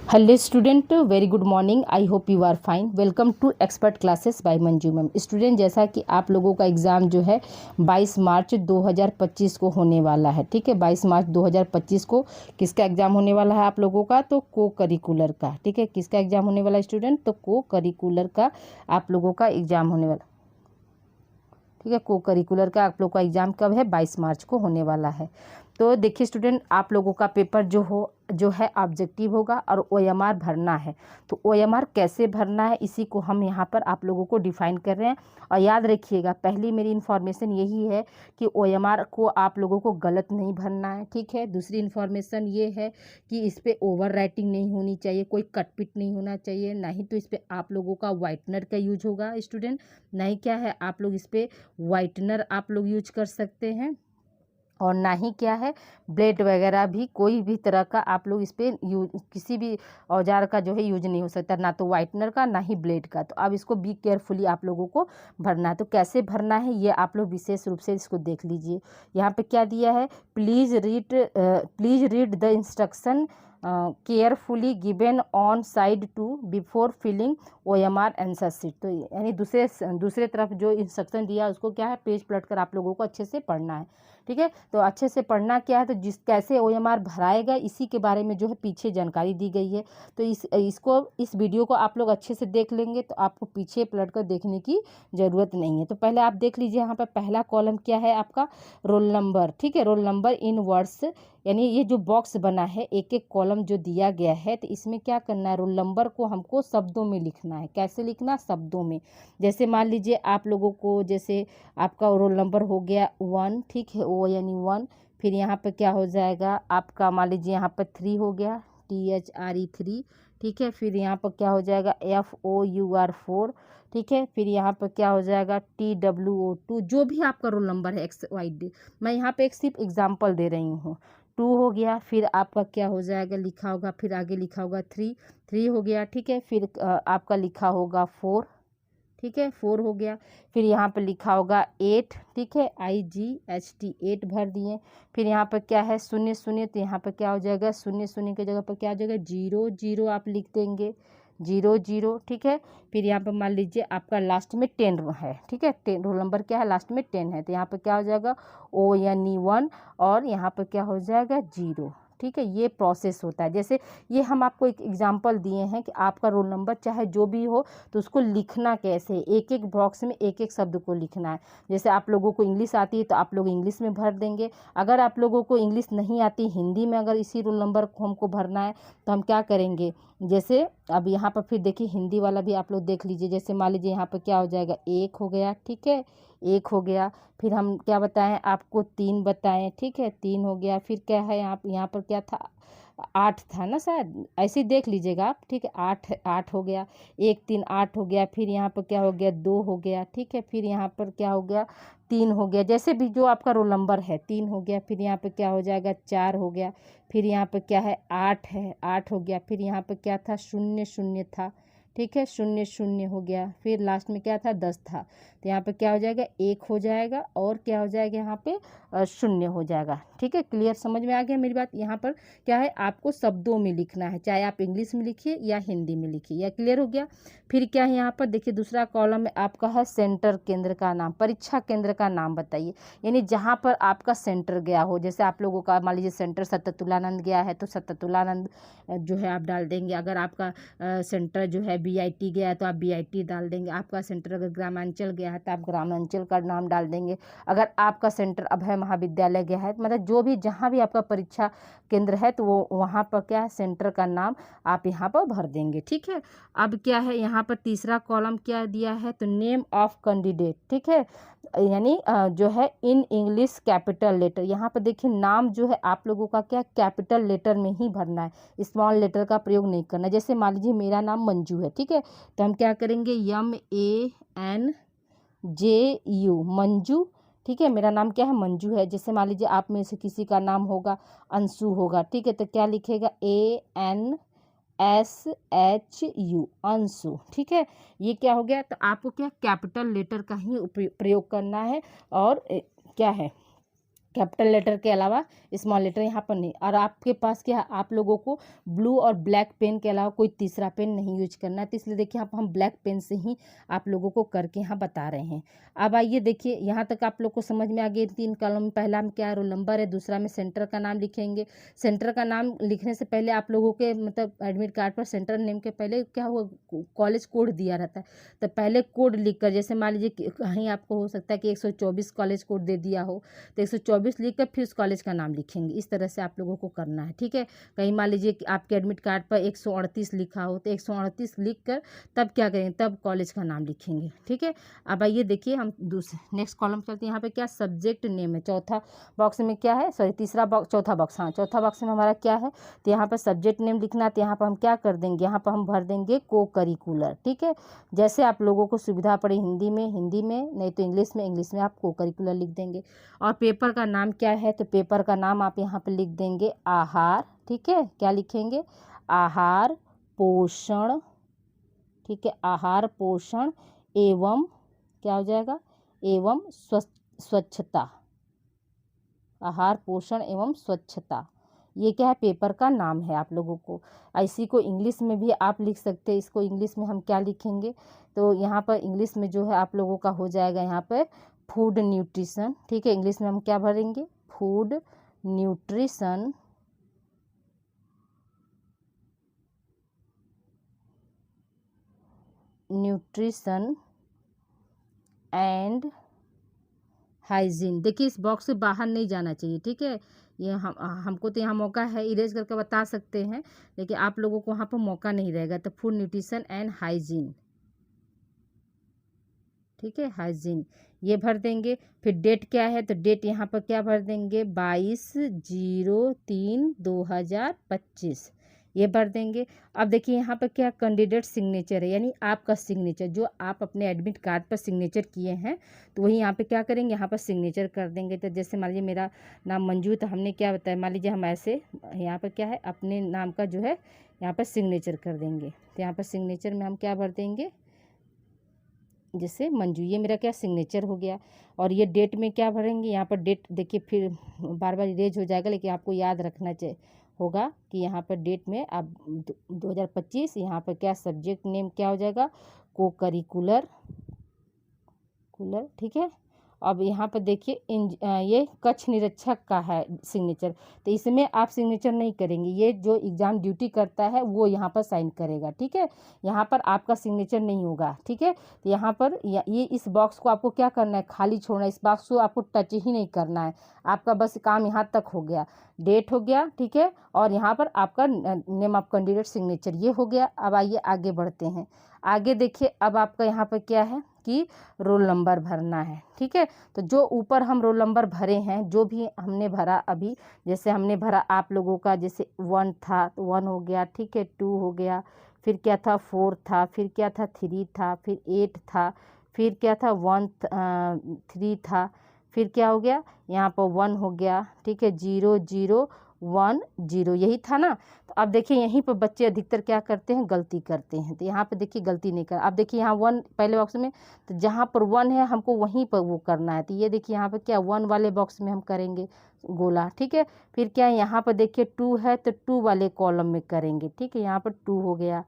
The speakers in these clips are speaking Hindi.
Hello student, very good morning. I hope you are fine. Welcome to expert classes by Manju ma'am. Student, जैसा कि आप लोगों का एग्ज़ाम जो है 22 मार्च 2025 को होने वाला है। ठीक है, 22 मार्च 2025 को किसका एग्ज़ाम होने वाला है आप लोगों का? तो को करिकुलर का। ठीक है, किसका एग्ज़ाम होने वाला है स्टूडेंट? तो को करिकुलर का आप लोगों का एग्ज़ाम होने वाला। ठीक है, को करिकुलर का आप लोग का एग्ज़ाम कब है? 22 मार्च को होने वाला है। तो देखिए स्टूडेंट, आप लोगों का पेपर जो है ऑब्जेक्टिव होगा और ओएमआर भरना है। तो ओएमआर कैसे भरना है इसी को हम यहाँ पर आप लोगों को डिफाइन कर रहे हैं। और याद रखिएगा, पहली मेरी इन्फॉर्मेशन यही है कि ओएमआर को आप लोगों को गलत नहीं भरना है। ठीक है, दूसरी इन्फॉर्मेशन ये है कि इस पर ओवर राइटिंग नहीं होनी चाहिए, कोई कटपिट नहीं होना चाहिए, ना ही तो इस पर आप लोगों का वाइटनर का यूज होगा स्टूडेंट। नहीं क्या है, आप लोग इस पर वाइटनर आप लोग यूज कर सकते हैं, और ना ही क्या है ब्लेड वगैरह भी कोई भी तरह का आप लोग इस पर यूज, किसी भी औजार का जो है यूज नहीं हो सकता, ना तो वाइटनर का ना ही ब्लेड का। तो अब इसको बी केयरफुली आप लोगों को भरना है। तो कैसे भरना है ये आप लोग विशेष रूप से इसको देख लीजिए। यहाँ पे क्या दिया है? Please read the instruction carefully given on side two before filling OMR answer sheet. तो यानी दूसरे तरफ जो इंस्ट्रक्शन दिया उसको क्या है, पेज पलट कर आप लोगों को अच्छे से पढ़ना है। ठीक है, तो अच्छे से पढ़ना क्या है, तो कैसे ओएमआर भराएगा इसी के बारे में जो है पीछे जानकारी दी गई है। तो इस वीडियो को आप लोग अच्छे से देख लेंगे तो आपको पीछे पलट कर देखने की ज़रूरत नहीं है। तो पहले आप देख लीजिए, यहाँ पर पहला कॉलम क्या है आपका? Roll number. ठीक है, रोल नंबर इन वर्ड्स, यानी ये जो बॉक्स बना है एक एक कॉलम जो दिया गया है, तो इसमें क्या करना है, रोल नंबर को हमको शब्दों में लिखना है। कैसे लिखना? शब्दों में। जैसे मान लीजिए आप लोगों को, जैसे आपका रोल नंबर हो गया 1, ठीक है, ओ यानी 1। फिर यहाँ पर क्या हो जाएगा आपका, मान लीजिए यहाँ पर 3 हो गया, THRE 3। ठीक है, फिर यहाँ पर क्या हो जाएगा FOUR 4। ठीक है, फिर यहाँ पर क्या हो जाएगा TWO 2। जो भी आपका रोल नंबर है XYD, मैं यहाँ पे एक सिर्फ एग्जाम्पल दे रही हूँ। 2 हो गया, फिर आपका क्या हो जाएगा, लिखा होगा, फिर आगे लिखा होगा 3 हो गया। ठीक है, फिर आपका लिखा होगा 4। ठीक है, 4 हो गया। फिर यहाँ पर लिखा होगा 8। ठीक है, IGHT 8 भर दिए। फिर यहाँ पर क्या है, शून्य शून्य, तो यहाँ पर क्या हो जाएगा, शून्य शून्य की जगह पर क्या हो जाएगा, 0 0 आप लिख देंगे, 0 0। ठीक है, फिर यहाँ पर मान लीजिए आपका लास्ट में 10 है। ठीक है, 10 रोल नंबर क्या है, लास्ट में 10 है, तो यहाँ पर क्या हो जाएगा O यानी 1, और यहाँ पर क्या हो जाएगा 0। ठीक है, ये प्रोसेस होता है। जैसे ये हम आपको एक एग्जांपल दिए हैं कि आपका रोल नंबर चाहे जो भी हो तो उसको लिखना कैसे, एक एक बॉक्स में एक एक शब्द को लिखना है। जैसे आप लोगों को इंग्लिश आती है तो आप लोग इंग्लिश में भर देंगे। अगर आप लोगों को इंग्लिश नहीं आती, हिंदी में अगर इसी रोल नंबर को हमको भरना है तो हम क्या करेंगे, जैसे अब यहाँ पर फिर देखिए हिंदी वाला भी आप लोग देख लीजिए। जैसे मान लीजिए यहाँ पर क्या हो जाएगा, 1 हो गया। ठीक है, 1 हो गया। फिर हम क्या बताएं आपको, 3 बताएं। ठीक है, 3 हो गया। फिर क्या है यहाँ पर क्या था, 8 था ना शायद, ऐसे ही देख लीजिएगा आप। ठीक है, 8 हो गया, 1 3 8 हो गया। फिर यहाँ पर क्या हो गया, 2 हो गया। ठीक है, फिर यहाँ पर क्या हो गया, 3 हो गया। जैसे भी जो आपका रोल नंबर है 3 हो गया। फिर यहाँ पर क्या हो जाएगा, 4 हो गया। फिर यहाँ पर क्या है, 8 है, 8 हो गया। फिर यहाँ पर क्या था, 0 0 था। ठीक है, 0 0 हो गया। फिर लास्ट में क्या था, 10 था। तो यहाँ पे क्या हो जाएगा, 1 हो जाएगा, और क्या हो जाएगा यहाँ पे 0 हो जाएगा। ठीक है, क्लियर, समझ में आ गया मेरी बात? यहाँ पर क्या है, आपको शब्दों में लिखना है, चाहे आप इंग्लिश में लिखिए या हिंदी में लिखिए। या क्लियर हो गया? फिर क्या है यहाँ पर देखिए, दूसरा कॉलम में आपका है सेंटर केंद्र का नाम, परीक्षा केंद्र का नाम बताइए, यानी जहाँ पर आपका सेंटर गया हो। जैसे आप लोगों का मान लीजिए सेंटर सत्ततुलानंद गया है तो सत्ततुलानंद जो है आप डाल देंगे। अगर आपका सेंटर जो है BIT गया है तो आप BIT डाल देंगे। आपका सेंटर अगर ग्रामांचल गया है तो आप ग्रामांचल का नाम डाल देंगे। अगर आपका सेंटर अभय महाविद्यालय गया है, मतलब जो भी जहाँ भी आपका परीक्षा केंद्र है तो वो वहाँ पर क्या है, सेंटर का नाम आप यहाँ पर भर देंगे। ठीक है, अब क्या है यहाँ पर तीसरा कॉलम क्या दिया है, तो नेम ऑफ कैंडिडेट। ठीक है, यानी जो है इन इंग्लिश कैपिटल लेटर। यहाँ पर देखिए नाम जो है आप लोगों का क्या, कैपिटल लेटर में ही भरना है, स्मॉल लेटर का प्रयोग नहीं करना। जैसे मान लीजिए मेरा नाम मंजू है। ठीक है, तो हम क्या करेंगे, MANJU मंजू। ठीक है, मेरा नाम क्या है, मंजू है। जैसे मान लीजिए आप में से किसी का नाम होगा अंशु होगा। ठीक है, तो क्या लिखेगा, ANSHU अंशु। ठीक है, ये क्या हो गया, तो आपको क्या कैपिटल लेटर का ही प्रयोग करना है। और क्या है, कैपिटल लेटर के अलावा स्मॉल लेटर यहाँ पर नहीं। और आपके पास क्या है, आप लोगों को ब्लू और ब्लैक पेन के अलावा कोई तीसरा पेन नहीं यूज करना है। तो इसलिए देखिए यहाँ पर हम ब्लैक पेन से ही आप लोगों को करके यहाँ बता रहे हैं। अब आइए देखिए, यहाँ तक आप लोग को समझ में आ गई। 3 कॉलम में पहला में क्या रोल नंबर है, दूसरा में सेंटर का नाम लिखेंगे। सेंटर का नाम लिखने से पहले आप लोगों के मतलब एडमिट कार्ड पर सेंटर नेम के पहले क्या हुआ, कॉलेज कोड दिया रहता है। तो पहले कोड लिखकर, जैसे मान लीजिए कहीं आपको हो सकता है कि 124 कॉलेज कोड दे दिया हो, तो 124 लिख कर फिर उस कॉलेज का नाम लिखेंगे। इस तरह से आप लोगों को करना है, ठीक है। कहीं मान लीजिए कि आपके एडमिट कार्ड पर 138 लिखा हो, तो 138 लिख कर तब क्या करेंगे, तब कॉलेज का नाम लिखेंगे, ठीक है। अब आइए देखिए, हम दूसरे नेक्स्ट कॉलम चलते हैं। यहाँ पे क्या सब्जेक्ट नेम है, चौथा बॉक्स में क्या है, सॉरी तीसरा बॉक्स, चौथा बॉक्स, हाँ चौथा बॉक्स में हमारा क्या है, तो यहाँ पर सब्जेक्ट नेम लिखना है। तो यहाँ पर हम क्या कर देंगे, यहाँ पर हम भर देंगे को करिकुलर, ठीक है। जैसे आप लोगों को सुविधा पड़े, हिंदी में नहीं तो इंग्लिश में आप को करिकुलर लिख देंगे। और पेपर का नाम क्या है, तो पेपर का नाम आप यहाँ पे लिख देंगे आहार, ठीक है। क्या लिखेंगे, आहार पोषण, ठीक है। आहार पोषण एवं क्या हो जाएगा, एवं स्वच्छता, आहार पोषण एवं स्वच्छता, ये क्या है, पेपर का नाम है आप लोगों को। इसी को इंग्लिश में भी आप लिख सकते हैं। इसको इंग्लिश में हम क्या लिखेंगे, तो यहाँ पर इंग्लिश में जो है आप लोगों का हो जाएगा यहाँ पर फूड न्यूट्रिशन, ठीक है। इंग्लिश में हम क्या भरेंगे, फूड न्यूट्रिशन एंड हाइजीन। देखिए इस बॉक्स से बाहर नहीं जाना चाहिए, ठीक है। ये हमको तो यहाँ मौका है, इरेज करके बता सकते हैं, लेकिन आप लोगों को वहाँ पर मौका नहीं रहेगा। तो फूड न्यूट्रिशन एंड हाइजीन, ठीक है, हाइजीन ये भर देंगे। फिर डेट क्या है, तो डेट यहाँ पर क्या भर देंगे, 22/03/2025 ये भर देंगे। अब देखिए यहाँ पर क्या कैंडिडेट सिग्नेचर है, यानी आपका सिग्नेचर जो आप अपने एडमिट कार्ड पर सिग्नेचर किए हैं, तो वही यहाँ पे क्या करेंगे, यहाँ पर सिग्नेचर कर देंगे। तो जैसे मान लीजिए मेरा नाम मंजू, तो हमने क्या बताया, मान लीजिए हम ऐसे यहाँ पर क्या है, अपने नाम का जो है यहाँ पर सिग्नेचर कर देंगे। तो यहाँ पर सिग्नेचर में हम क्या भर देंगे, जैसे मंजू, ये मेरा क्या सिग्नेचर हो गया। और ये डेट में क्या भरेंगे, यहाँ पर डेट देखिए फिर बार बार इरेज हो जाएगा, लेकिन आपको याद रखना चाहिए होगा कि यहाँ पर डेट में आप 2025, यहाँ पर क्या सब्जेक्ट नेम क्या हो जाएगा, को करिकुलर, ठीक है। अब यहाँ पर देखिए ये कक्ष निरीक्षक का है सिग्नेचर, तो इसमें आप सिग्नेचर नहीं करेंगे, ये जो एग्ज़ाम ड्यूटी करता है वो यहाँ पर साइन करेगा, ठीक है। यहाँ पर आपका सिग्नेचर नहीं होगा, ठीक है। तो यहाँ पर ये इस बॉक्स को आपको क्या करना है, खाली छोड़ना है। इस बॉक्स को आपको टच ही नहीं करना है, आपका बस काम यहाँ तक हो गया, डेट हो गया, ठीक है। और यहाँ पर आपका नेम ऑफ कैंडिडेट सिग्नेचर ये हो गया। अब आइए आगे बढ़ते हैं। आगे देखिए, अब आपका यहाँ पर क्या है कि रोल नंबर भरना है, ठीक है। तो जो ऊपर हम रोल नंबर भरे हैं, जो भी हमने भरा अभी, जैसे हमने भरा आप लोगों का, जैसे 1 था तो 1 हो गया, ठीक है, 2 हो गया, फिर क्या था 4 था, फिर क्या था 3 था, फिर 8 था, फिर क्या था 3 था, फिर क्या हो गया यहाँ पर 1 हो गया, ठीक है, 0 0 1 0 यही था ना। तो अब देखिए यहीं पर बच्चे अधिकतर क्या करते हैं, गलती करते हैं। तो यहाँ पे देखिए गलती नहीं कर, अब देखिए यहाँ 1 पहले बॉक्स में, तो जहाँ पर 1 है हमको वहीं पर वो करना है। तो ये देखिए यहाँ पर क्या 1 वाले बॉक्स में हम करेंगे गोला, ठीक है। फिर क्या है यहाँ पर देखिए 2 है, तो 2 वाले कॉलम में करेंगे, ठीक है। यहाँ पर 2 हो गया,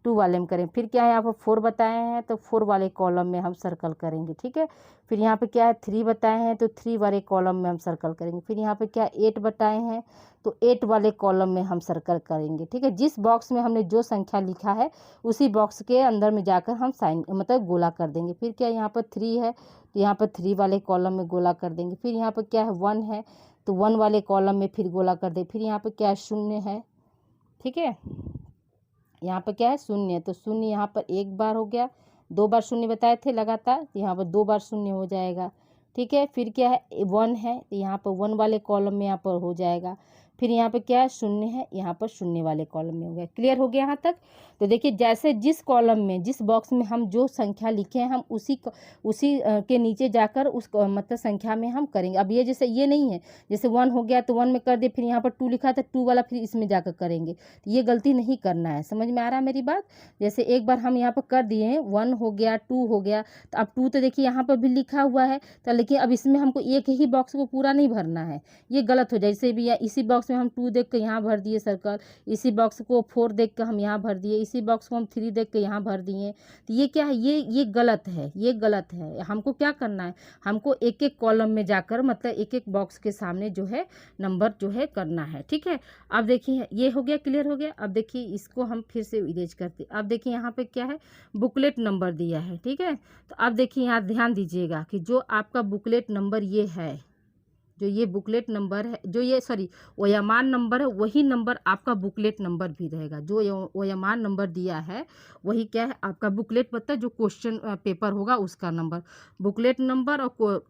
2 वाले में करें। फिर क्या है यहाँ पर 4 बताए हैं, तो 4 वाले कॉलम में हम सर्कल करेंगे, ठीक है। फिर यहाँ पे क्या है 3 बताए हैं, तो 3 वाले कॉलम में हम सर्कल करेंगे। फिर यहाँ पे क्या 8 बताए हैं, तो 8 वाले कॉलम में हम सर्कल करेंगे, ठीक है। जिस बॉक्स में हमने जो संख्या लिखा है उसी बॉक्स के अंदर में जाकर हम साइन मतलब गोला कर देंगे। फिर क्या यहाँ पर 3 है, तो यहाँ पर 3 वाले कॉलम में गोला कर देंगे। फिर यहाँ पर क्या है 1 है, तो 1 वाले कॉलम में फिर गोला कर देंगे। फिर यहाँ पर क्या है 0 है, ठीक है। यहाँ पर क्या है 0, तो 0 यहाँ पर 1 बार हो गया, 2 बार 0 बताए थे लगातार, तो यहाँ पर 2 बार 0 हो जाएगा, ठीक है। फिर क्या है 1 है, तो यहाँ पर 1 वाले कॉलम में यहाँ पर हो जाएगा। फिर यहाँ पे क्या है, शून्य है, यहाँ पर शून्य वाले कॉलम में हो गया। क्लियर हो गया यहाँ तक। तो देखिए जैसे जिस कॉलम में, जिस बॉक्स में हम जो संख्या लिखे हैं, हम उसी के नीचे जाकर उस मतलब संख्या में हम करेंगे। अब ये जैसे ये नहीं है, जैसे 1 हो गया तो 1 में कर दे, फिर यहाँ पर 2 लिखा था 2 वाला फिर इसमें जाकर करेंगे, तो ये गलती नहीं करना है। समझ में आ रहा है मेरी बात। जैसे एक बार हम यहाँ पर कर दिए हैं, 1 हो गया, 2 हो गया, तो अब 2 तो देखिए यहाँ पर भी लिखा हुआ है, तो लेकिन अब इसमें हमको एक ही बॉक्स को पूरा नहीं भरना है, ये गलत हो जाए। जैसे भी इसी बॉक्स में हम 2 देख कर यहाँ भर दिए सर्कल, इसी बॉक्स को 4 देख कर हम यहाँ भर दिए, इसी बॉक्स को हम 3 देख कर यहाँ भर दिए, तो ये क्या है, ये गलत है, ये गलत है। हमको क्या करना है, हमको एक एक कॉलम में जाकर मतलब एक एक बॉक्स के सामने जो है नंबर जो है करना है। ठीक है, अब देखिए ये हो गया, क्लियर हो गया। अब देखिए इसको हम फिर से इरेज करते। अब देखिए यहाँ पे क्या है, बुकलेट नंबर दिया है। ठीक है, तो अब देखिए यहाँ ध्यान दीजिएगा कि जो आपका बुकलेट नंबर ये है, जो ये बुकलेट नंबर है, जो ये ओयामान नंबर है, वही नंबर आपका बुकलेट नंबर भी रहेगा। जो ओयामान नंबर दिया है वही क्या है आपका बुकलेट, मतलब जो क्वेश्चन पेपर होगा उसका नंबर। बुकलेट नंबर और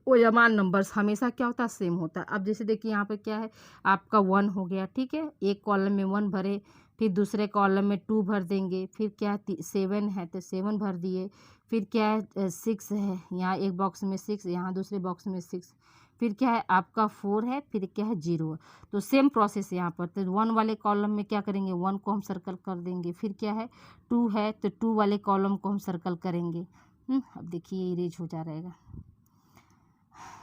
ओयामान नंबर्स हमेशा क्या होता है, सेम होता है। अब जैसे देखिए यहाँ पे क्या है, आपका 1 हो गया। ठीक है, एक कॉलम में 1 भरे, फिर दूसरे कॉलम में 2 भर देंगे, फिर क्या है 7 है तो 7 भर दिए, फिर क्या है 6 है, यहाँ एक बॉक्स में 6, यहाँ दूसरे बॉक्स में 6, फिर क्या है आपका 4 है, फिर क्या है 0 है। तो सेम प्रोसेस यहाँ पर, तो 1 वाले कॉलम में क्या करेंगे, 1 को हम सर्कल कर देंगे, फिर क्या है 2 है तो 2 वाले कॉलम को हम सर्कल करेंगे। अब देखिए इरेज हो जा रहेगा,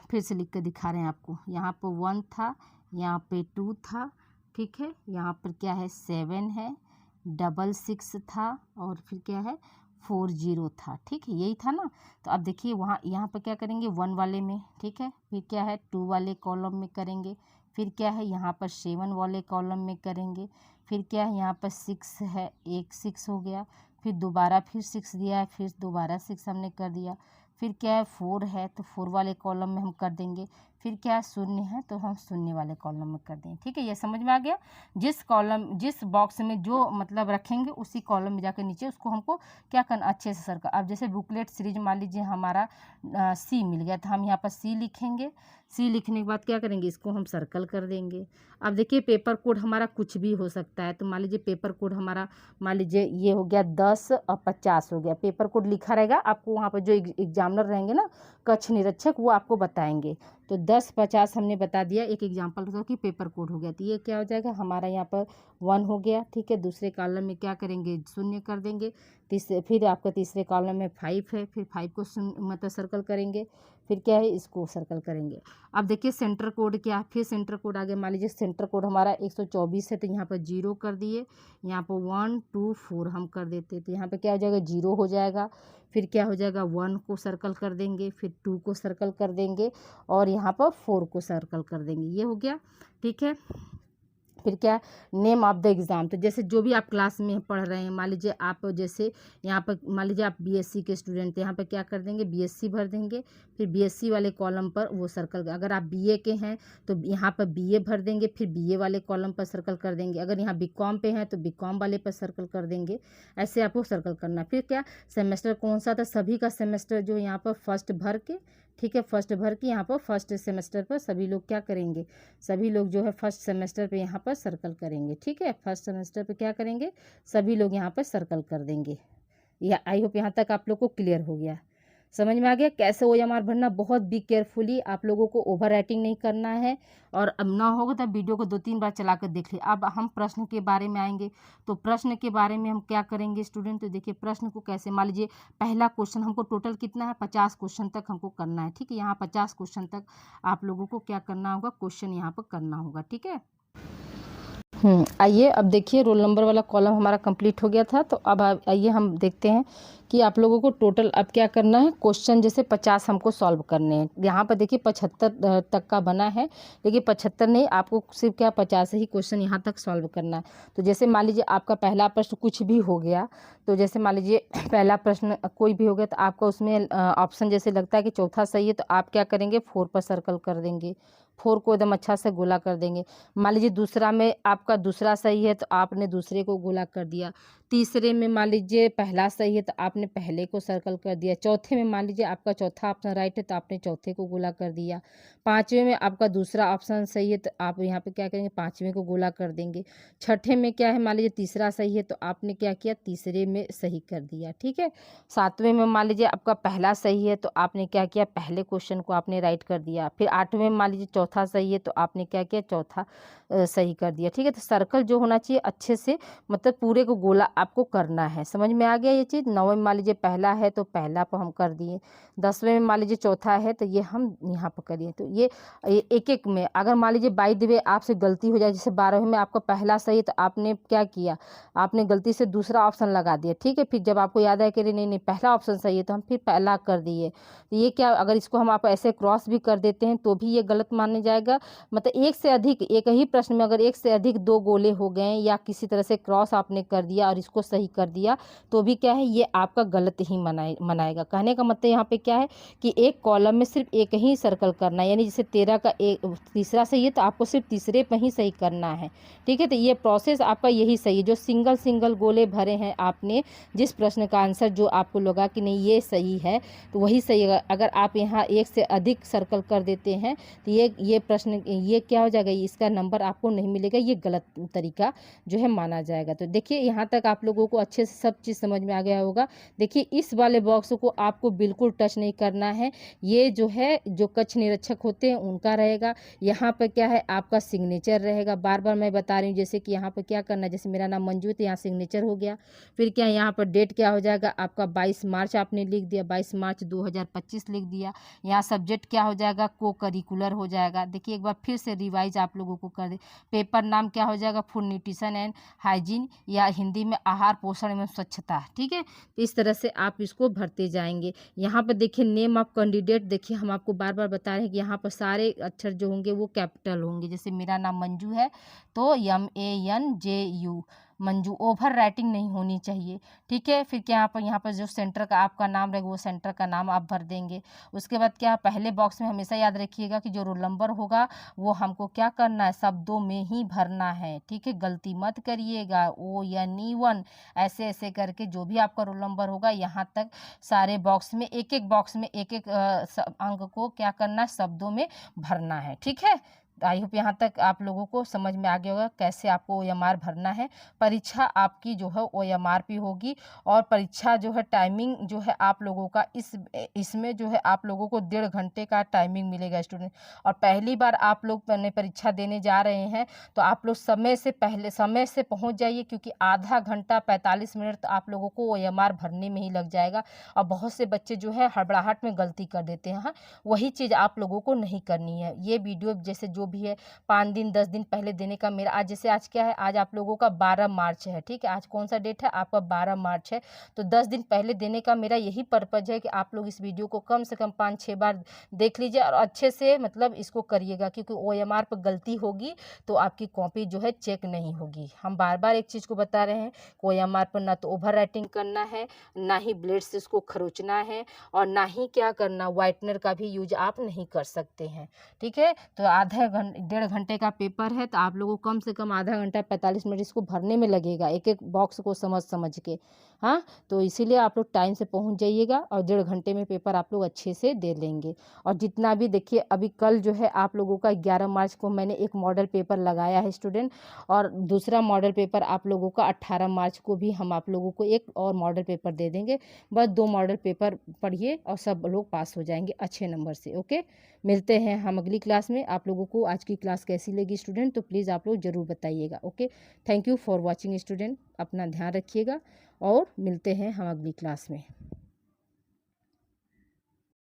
फिर से लिख कर दिखा रहे हैं आपको। यहाँ पर 1 था, यहाँ पे 2 था, ठीक है, यहाँ पर क्या है 7 है, 6 था, और फिर क्या है 40 था। ठीक है, यही था ना। तो अब देखिए वहाँ यहाँ पर क्या करेंगे 1 वाले में, ठीक है, फिर क्या है 2 वाले कॉलम में करेंगे, फिर क्या है यहाँ पर 7 वाले कॉलम में करेंगे, फिर क्या है यहाँ पर 6 है, एक 6 हो गया, फिर दोबारा फिर 6 दिया है, फिर दोबारा 6 हमने कर दिया, फिर क्या है 4 है तो 4 वाले कॉलम में हम कर देंगे, फिर क्या है 0 है तो हम 0 वाले कॉलम में कर देंगे। ठीक है, ये समझ में आ गया। जिस बॉक्स में जो मतलब रखेंगे उसी कॉलम में जाकर नीचे उसको हमको क्या करना, अच्छे से सर्कल। अब जैसे बुकलेट सीरीज मान लीजिए हमारा सी मिल गया, तो हम यहाँ पर सी लिखेंगे। सी लिखने के बाद क्या करेंगे, इसको हम सर्कल कर देंगे। अब देखिए पेपर कोड हमारा कुछ भी हो सकता है, तो मान लीजिए पेपर कोड हमारा मान लीजिए ये हो गया 10 और 50 हो गया, पेपर कोड लिखा रहेगा। आपको वहाँ पर जो एग्जामिनर रहेंगे ना, कक्ष निरीक्षक, वो आपको बताएंगे। तो 10 50 हमने बता दिया, एक एग्जाम्पल था कि पेपर कोड हो गया। तो ये क्या हो जाएगा हमारा यहाँ पर 1 हो गया। ठीक है, दूसरे कॉलम में क्या करेंगे 0 कर देंगे, फिर आपका तीसरे कॉलम में 5 है, फिर 5 को मतलब सर्कल करेंगे, फिर क्या है इसको सर्कल करेंगे। अब देखिए सेंटर कोड क्या है, फिर सेंटर कोड आगे मान लीजिए सेंटर कोड हमारा 124 है, तो यहाँ पर 0 कर दिए, यहाँ पर 1 2 4 हम कर देते, तो यहाँ पर क्या हो जाएगा 0 हो जाएगा। फिर क्या हो जाएगा 1 को सर्कल कर देंगे, फिर 2 को सर्कल कर देंगे, और यहाँ पर 4 को सर्कल कर देंगे। ये हो गया। ठीक है, फिर क्या नेम ऑफ द एग्ज़ाम, तो जैसे जो भी आप क्लास में पढ़ रहे हैं, मान लीजिए आप जैसे यहाँ पर मान लीजिए आप बीएससी के स्टूडेंट, यहाँ पर क्या कर देंगे बीएससी भर देंगे, फिर बीएससी वाले कॉलम पर वो सर्कल। अगर आप बीए के हैं तो यहाँ पर बीए भर देंगे, फिर बीए वाले कॉलम पर सर्कल कर देंगे। अगर यहाँ बीकॉम पे हैं तो बीकॉम वाले पर सर्कल कर देंगे। ऐसे आपको सर्कल करना। फिर क्या सेमेस्टर कौन सा था, सभी का सेमेस्टर जो यहाँ पर फर्स्ट भर के, ठीक है, फर्स्ट भर के यहाँ पर फर्स्ट सेमेस्टर पर सभी लोग क्या करेंगे, सभी लोग जो है फर्स्ट सेमेस्टर पे यहाँ पर सर्कल करेंगे। ठीक है, फर्स्ट सेमेस्टर पे क्या करेंगे, सभी लोग यहाँ पर सर्कल कर देंगे। यह आई होप यहाँ तक आप लोग को क्लियर हो गया, समझ में आ गया कैसे OMR भरना। बहुत बी केयरफुली, आप लोगों को ओवर राइटिंग नहीं करना है, और अब ना होगा तो वीडियो को 2-3 बार चला कर देख ले। अब हम प्रश्न के बारे में आएंगे, तो प्रश्न के बारे में हम क्या करेंगे स्टूडेंट, तो देखिए प्रश्न को कैसे, मान लीजिए पहला क्वेश्चन हमको टोटल कितना है 50 क्वेश्चन तक हमको करना है। ठीक है, यहाँ 50 क्वेश्चन तक आप लोगों को क्या करना होगा, क्वेश्चन यहाँ पर करना होगा। ठीक है, आइए अब देखिए रोल नंबर वाला कॉलम हमारा कंप्लीट हो गया था। तो अब आइए हम देखते हैं कि आप लोगों को टोटल अब क्या करना है, क्वेश्चन जैसे 50 हमको सॉल्व करने हैं। यहाँ पर देखिए 75 तक का बना है, लेकिन 75 नहीं, आपको सिर्फ क्या 50 ही क्वेश्चन यहाँ तक सॉल्व करना है। तो जैसे मान लीजिए आपका पहला प्रश्न कुछ भी हो गया, तो जैसे मान लीजिए पहला प्रश्न कोई भी हो गया, तो आपका उसमें ऑप्शन जैसे लगता है कि चौथा सही है, तो आप क्या करेंगे 4 पर सर्कल कर देंगे, 4 को एकदम अच्छा से गोला कर देंगे। मान लीजिए दूसरा में आपका दूसरा सही है, तो आपने दूसरे को गोला कर दिया। तीसरे में मान लीजिए पहला सही है तो आपने पहले को सर्कल कर दिया। चौथे में मान लीजिए आपका चौथा ऑप्शन राइट है तो आपने चौथे को गोला कर दिया। पाँचवें में आपका दूसरा ऑप्शन सही है तो आप यहाँ पे क्या करेंगे, पाँचवें को गोला कर देंगे। छठे में क्या है, मान लीजिए तीसरा सही है तो आपने क्या किया, तीसरे में सही कर दिया। ठीक है। सातवें में मान लीजिए आपका पहला सही है तो आपने क्या किया, पहले क्वेश्चन को आपने राइट कर दिया। फिर आठवें में मान लीजिए चौथा सही है तो आपने क्या किया, चौथा सही कर दिया। ठीक है। तो सर्कल जो होना चाहिए अच्छे से, मतलब पूरे को गोला आपको करना है। समझ में आ गया ये चीज़। नौवें में मान लीजिए पहला है तो पहला पर हम कर दिए। 10वें में मान लीजिए चौथा है तो ये हम यहाँ पर करिए। तो ये एक एक में अगर मान लीजिए बाय द वे आपसे गलती हो जाए, जैसे 12वें में आपका पहला सही है तो आपने क्या किया, आपने गलती से दूसरा ऑप्शन लगा दिया। ठीक है। फिर जब आपको याद है कि नहीं नहीं पहला ऑप्शन सही है तो हम फिर पहला कर दिए। तो ये क्या, अगर इसको हम आप ऐसे क्रॉस भी कर देते हैं तो भी ये गलत माने जाएगा। मतलब एक से अधिक, एक ही प्रश्न में अगर एक से अधिक दो गोले हो गए या किसी तरह से क्रॉस आपने कर दिया और इसको सही कर दिया तो भी क्या है, ये आपका गलत ही मनाएगा। कहने का मतलब यहाँ पे क्या है कि एक कॉलम में सिर्फ एक ही सर्कल करना है, यानी जैसे 13 का एक तीसरा सही है तो आपको सिर्फ तीसरे पर ही सही करना है। ठीक है। तो ये प्रोसेस आपका यही सही है। जो सिंगल सिंगल गोले भरे हैं आपने, जिस प्रश्न का आंसर जो आपको लगा कि नहीं ये सही है तो वही सही है। अगर आप यहाँ एक से अधिक सर्कल कर देते हैं तो ये प्रश्न ये क्या हो जाएगा, इसका नंबर आपको नहीं मिलेगा, ये गलत तरीका जो है माना जाएगा। तो देखिए यहाँ तक आप लोगों को अच्छे से सब चीज़ समझ में आ गया होगा। देखिए इस वाले बॉक्स को आपको बिल्कुल टच नहीं करना है। ये जो है जो कक्ष निरीक्षक होते हैं उनका रहेगा। यहाँ पर क्या है, आपका सिग्नेचर रहेगा। बार बार मैं बता रही हूँ, जैसे कि यहाँ पर क्या करना है, जैसे मेरा नाम मंजू है तो यहाँ सिग्नेचर हो गया। फिर क्या यहाँ पर डेट क्या हो जाएगा, आपका 22 मार्च आपने लिख दिया, 22 मार्च 2025 लिख दिया। यहाँ सब्जेक्ट क्या हो जाएगा, को करिकुलर हो जाएगा। देखिए एक बार फिर से रिवाइज आप लोगों को कर दे। पेपर नाम क्या हो जाएगा, फूड न्यूट्रिशन एंड हाइजीन, या हिंदी में आहार पोषण एवं स्वच्छता। ठीक है। तो इस तरह से आप इसको भरते जाएंगे। यहाँ पर देखिए नेम ऑफ कैंडिडेट, देखिए हम आपको बार बार बता रहे हैं कि यहाँ पर सारे अक्षर जो होंगे वो कैपिटल होंगे। जैसे मेरा नाम मंजू है तो MANJU मंजू, ओवर राइटिंग नहीं होनी चाहिए। ठीक है। फिर क्या यहाँ पर जो सेंटर का आपका नाम रहेगा वो सेंटर का नाम आप भर देंगे। उसके बाद क्या, पहले बॉक्स में हमेशा याद रखिएगा कि जो रोल नंबर होगा वो हमको क्या करना है, शब्दों में ही भरना है। ठीक है। गलती मत करिएगा, ONE1 ऐसे ऐसे करके जो भी आपका रोल नंबर होगा यहाँ तक सारे बॉक्स में एक एक बॉक्स में एक एक अंक को क्या करना है, शब्दों में भरना है। ठीक है। आई होप यहाँ तक आप लोगों को समझ में आ गया होगा कैसे आपको OMR भरना है। परीक्षा आपकी जो है OMR पे होगी, और परीक्षा जो है टाइमिंग जो है आप लोगों का इसमें जो है आप लोगों को 1.5 घंटे का टाइमिंग मिलेगा स्टूडेंट। और पहली बार आप लोग परीक्षा देने जा रहे हैं तो आप लोग समय से पहुँच जाइए, क्योंकि आधा घंटा 45 मिनट तो आप लोगों को OMR भरने में ही लग जाएगा। और बहुत से बच्चे जो है हड़बड़ाहट में गलती कर देते हैं। हाँ, वही चीज़ आप लोगों को नहीं करनी है। ये वीडियो जैसे जो भी है 5 दिन 10 दिन पहले देने का मेरा, आज जैसे आज क्या है, आज आप लोगों का 12 मार्च है। ठीक है। आज कौन सा डेट है, आपका 12 मार्च है। तो 10 दिन पहले देने का मेरा यही पर्पज है कि आप लोग इस वीडियो को कम से कम 5-6 बार देख लीजिए और अच्छे से मतलब इसको करिएगा, क्योंकि OMR पर गलती होगी तो आपकी कॉपी जो है चेक नहीं होगी। हम बार बार एक चीज़ को बता रहे हैं, OMR पर ना तो ओवर राइटिंग करना है, ना ही ब्लेड से इसको खरोचना है, और ना ही क्या करना, व्हाइटनर का भी यूज आप नहीं कर सकते हैं। ठीक है। तो 1.5 घंटे का पेपर है तो आप लोगों को कम से कम आधा घंटा 45 मिनट इसको भरने में लगेगा, एक एक बॉक्स को समझ के। हाँ, तो इसीलिए आप लोग टाइम से पहुंच जाइएगा और 1.5 घंटे में पेपर आप लोग अच्छे से दे लेंगे। और जितना भी देखिए अभी कल जो है आप लोगों का 11 मार्च को मैंने एक मॉडल पेपर लगाया है स्टूडेंट, और दूसरा मॉडल पेपर आप लोगों का 18 मार्च को भी हम आप लोगों को एक और मॉडल पेपर दे देंगे। बस 2 मॉडल पेपर पढ़िए और सब लोग पास हो जाएंगे अच्छे नंबर से। ओके, मिलते हैं हम अगली क्लास में। आप लोगों को आज की क्लास कैसी लगी स्टूडेंट, तो प्लीज़ आप लोग ज़रूर बताइएगा। Okay, thank you for watching student. अपना ध्यान रखिएगा और मिलते हैं हम अगली क्लास में।